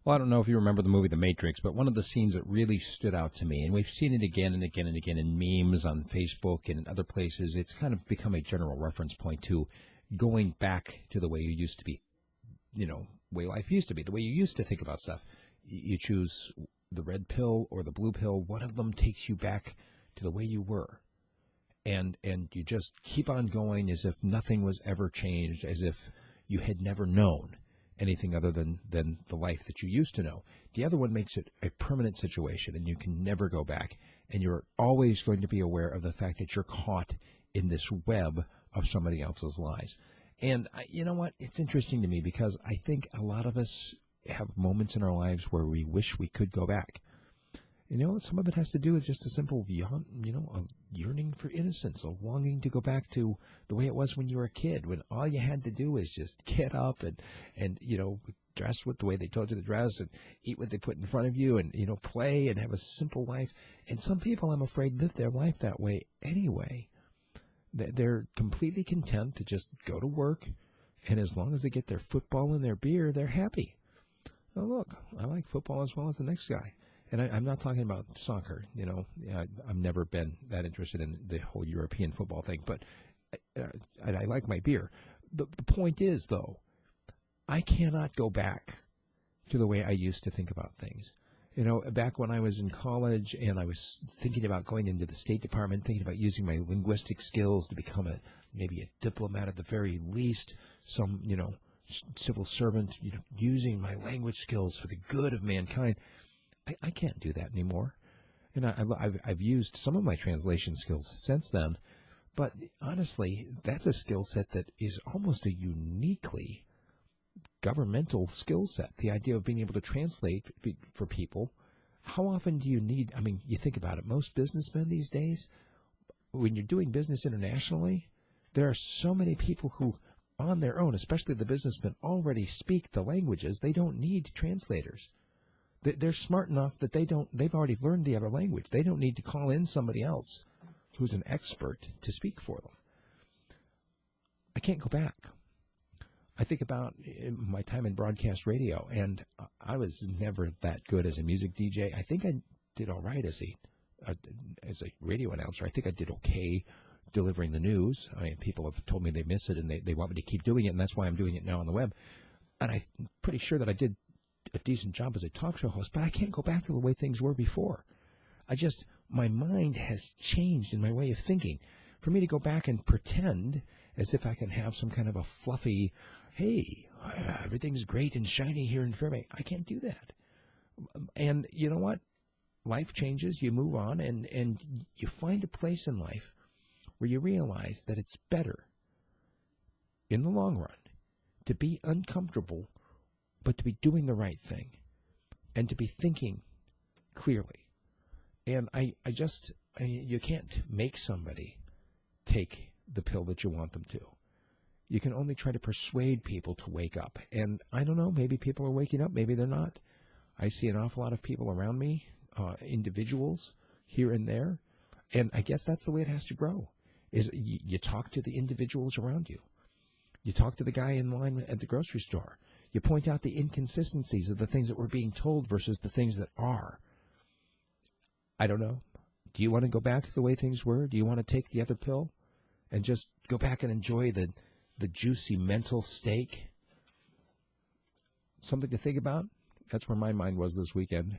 Well, I don't know if you remember the movie The Matrix, but one of the scenes that really stood out to me, and we've seen it again and again and again in memes on Facebook and in other places, it's kind of become a general reference point to going back to the way you used to be, way life used to be, the way you used to think about stuff. You choose the red pill or the blue pill. One of them takes you back to the way you were. And you just keep on going as if nothing was ever changed, as if you had never known anything other than the life that you used to know. The other one makes it a permanent situation, and you can never go back. And you're always going to be aware of the fact that you're caught in this web of somebody else's lies. And you know what? It's interesting to me because I think a lot of us have moments in our lives where we wish we could go back. Some of it has to do with just a simple, a yearning for innocence, a longing to go back to the way it was when you were a kid, when all you had to do was just get up and dress with the way they told you to dress and eat what they put in front of you and, play and have a simple life. And some people, I'm afraid, live their life that way anyway. They're completely content to just go to work, and as long as they get their football and their beer, they're happy. Oh, look, I like football as well as the next guy. And I'm not talking about soccer, I've never been that interested in the whole European football thing, but I like my beer. The point is, though, I cannot go back to the way I used to think about things. Back when I was in college and I was thinking about going into the State Department, thinking about using my linguistic skills to become maybe a diplomat at the very least, some, civil servant, using my language skills for the good of mankind. I can't do that anymore. And I've used some of my translation skills since then. But honestly, that's a skill set that is almost a uniquely governmental skill set. The idea of being able to translate for people. How often do you need, you think about it, most businessmen these days, when you're doing business internationally, there are so many people who, on their own, especially the businessmen, already speak the languages. They don't need translators. They're smart enough that they've already learned the other language. They don't need to call in somebody else who's an expert to speak for them. I can't go back. I think about my time in broadcast radio, and I was never that good as a music DJ. I think I did all right as a radio announcer. I think I did okay delivering the news. People have told me they miss it, and they want me to keep doing it, and that's why I'm doing it now on the web. And I'm pretty sure that I did a decent job as a talk show host, but I can't go back to the way things were before. My mind has changed in my way of thinking. For me to go back and pretend as if I can have some kind of a fluffy, hey, everything's great and shiny here in Fairbanks, I can't do that. And you know what? Life changes, you move on, and you find a place in life where you realize that it's better in the long run to be uncomfortable, but to be doing the right thing and to be thinking clearly. And you can't make somebody take the pill that you want them to. You can only try to persuade people to wake up. And I don't know, maybe people are waking up, maybe they're not. I see an awful lot of people around me, individuals here and there. And I guess that's the way it has to grow, is you talk to the individuals around you. You talk to the guy in line at the grocery store. You point out the inconsistencies of the things that we're being told versus the things that are. I don't know. Do you want to go back to the way things were? Do you want to take the other pill and just go back and enjoy the juicy mental steak? Something to think about. That's where my mind was this weekend.